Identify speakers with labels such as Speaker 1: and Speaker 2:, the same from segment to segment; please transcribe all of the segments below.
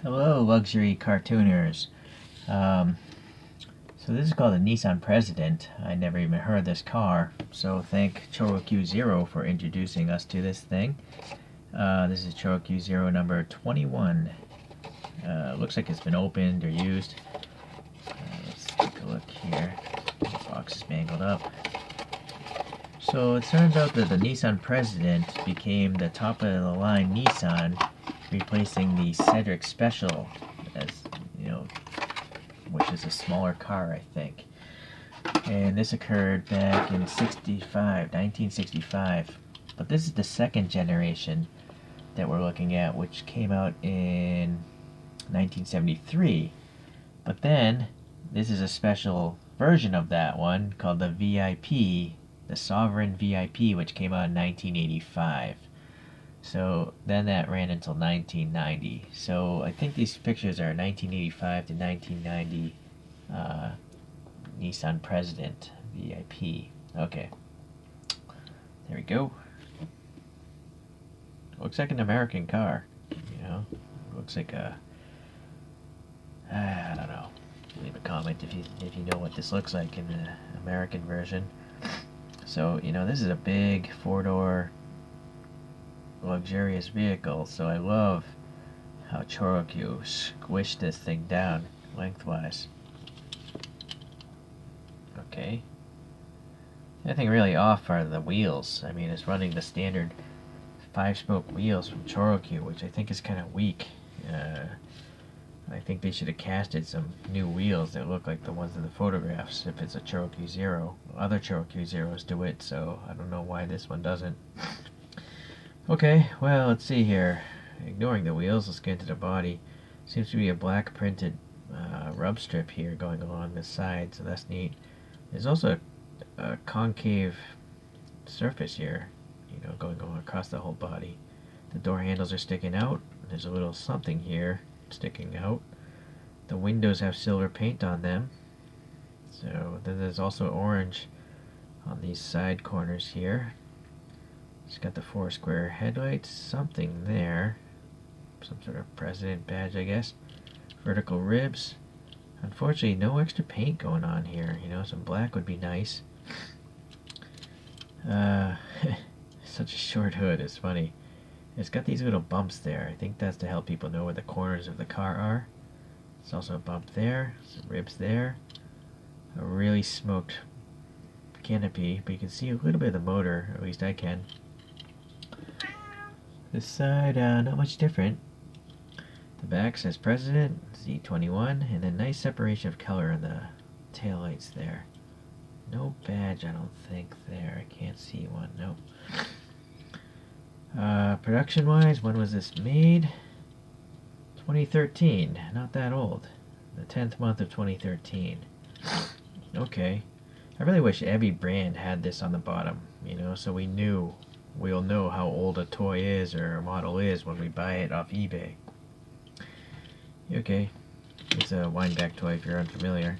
Speaker 1: Hello, luxury cartooners. Um, so this is called a Nissan President. I never even heard of this car, so thank Choro-Q Zero for introducing us to this thing. This is Choro-Q Zero number 21. Looks like it's been opened or used. Let's take a look here. The box is mangled up. So it turns out that the Nissan President became the top of the line Nissan, replacing the Cedric Special, as you know, which is a smaller car, I think. And this occurred back in 1965. But this is the second generation that we're looking at, which came out in 1973. But then, this is a special version of that one called the VIP, the Sovereign VIP, which came out in 1985. So then that ran until 1990. So I think these pictures are 1985 to 1990 Nissan President VIP. Okay. There we go. Looks like an American car. Looks like a... I don't know. Leave a comment if you know what this looks like in the American version. So, this is a big four-door luxurious vehicle, so I love how ChoroQ squished this thing down lengthwise. Okay. The only thing really off are the wheels. I mean, it's running the standard 5-spoke wheels from ChoroQ, which I think is kind of weak. I think they should have casted some new wheels that look like the ones in the photographs if it's a ChoroQ Zero. Other ChoroQ Zeros do it, so I don't know why this one doesn't. Okay, well, let's see here. Ignoring the wheels, let's get into the body. Seems to be a black printed rub strip here going along the side, so that's neat. There's also a concave surface here, going across the whole body. The door handles are sticking out. There's a little something here sticking out. The windows have silver paint on them. So then there's also orange on these side corners here. It's got the 4 square headlights, something there. Some sort of president badge, I guess. Vertical ribs. Unfortunately, no extra paint going on here. Some black would be nice. Such a short hood, it's funny. It's got these little bumps there. I think that's to help people know where the corners of the car are. There's also a bump there, some ribs there. A really smoked canopy, but you can see a little bit of the motor, or at least I can. This side, not much different. The back says President, Z-21, and a nice separation of color in the taillights there. No badge, I don't think, there. I can't see one, nope. Production-wise, when was this made? 2013, not that old. The 10th month of 2013. Okay. I really wish every brand had this on the bottom, so we'll know how old a toy is or a model is when we buy it off eBay. Okay. It's a wind-back toy if you're unfamiliar.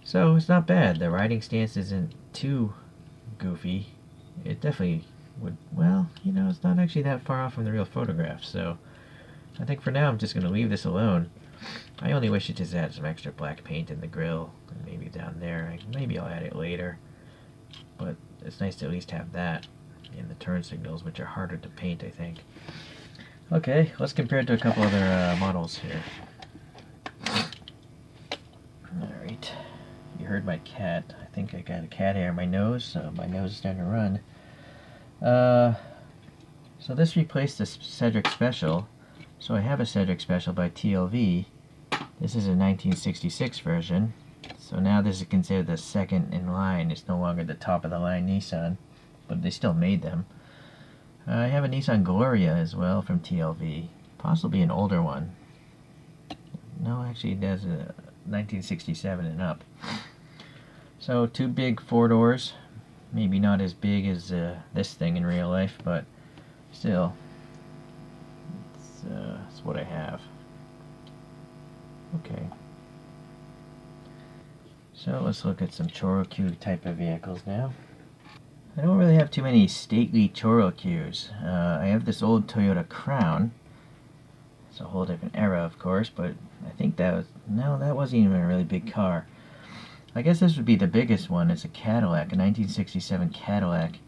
Speaker 1: So, it's not bad. The riding stance isn't too goofy. It definitely would, well, it's not actually that far off from the real photograph, so I think for now I'm just going to leave this alone. I only wish it just had some extra black paint in the grill, and maybe down there. Maybe I'll add it later, but it's nice to at least have that in the turn signals, which are harder to paint, I think. Okay, let's compare it to a couple other models here. Alright, you heard my cat. I think I got a cat hair in my nose, so my nose is starting to run. So this replaced the Cedric Special. So I have a Cedric Special by TLV. This is a 1966 version. So now this is considered the second in line. It's no longer the top of the line Nissan, but they still made them. I have a Nissan Gloria as well from TLV. Possibly an older one. No, actually it has a 1967 and up. So 2 big 4 doors. Maybe not as big as this thing in real life, but still, it's what I have. Okay. So let's look at some ChoroQ type of vehicles now. I don't really have too many stately ChoroQs. I have this old Toyota Crown. It's a whole different era, of course, but I think that was, no, that wasn't even a really big car. I guess this would be the biggest one. It's a Cadillac, a 1967 Cadillac.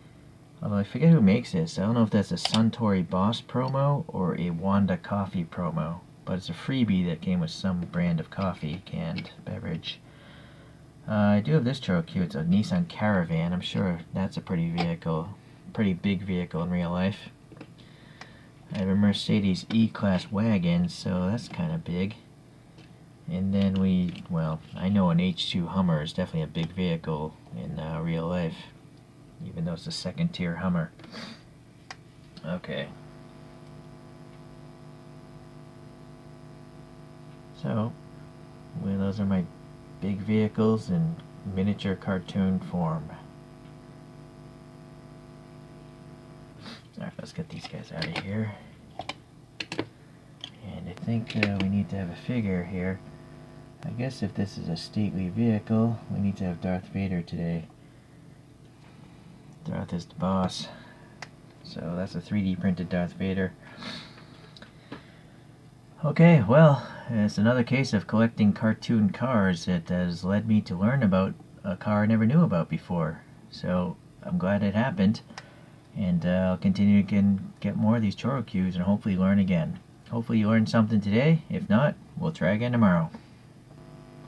Speaker 1: Although I forget who makes this. I don't know if that's a Suntory Boss promo or a Wanda Coffee promo. But it's a freebie that came with some brand of coffee, canned beverage. I do have this Choro-Q. It's a Nissan Caravan. I'm sure that's a pretty big vehicle in real life. I have a Mercedes E-Class wagon, so that's kind of big. And then well, I know an H2 Hummer is definitely a big vehicle in real life, even though it's a second-tier Hummer. Okay. So, well, those are my big vehicles in miniature cartoon form. Alright, let's get these guys out of here. And I think we need to have a figure here. I guess if this is a stately vehicle, we need to have Darth Vader today. Darth is the boss. So that's a 3D printed Darth Vader. Okay, well, it's another case of collecting cartoon cars that has led me to learn about a car I never knew about before. So I'm glad it happened, and I'll continue to get more of these Choro-Qs and hopefully learn again. Hopefully you learned something today. If not, we'll try again tomorrow.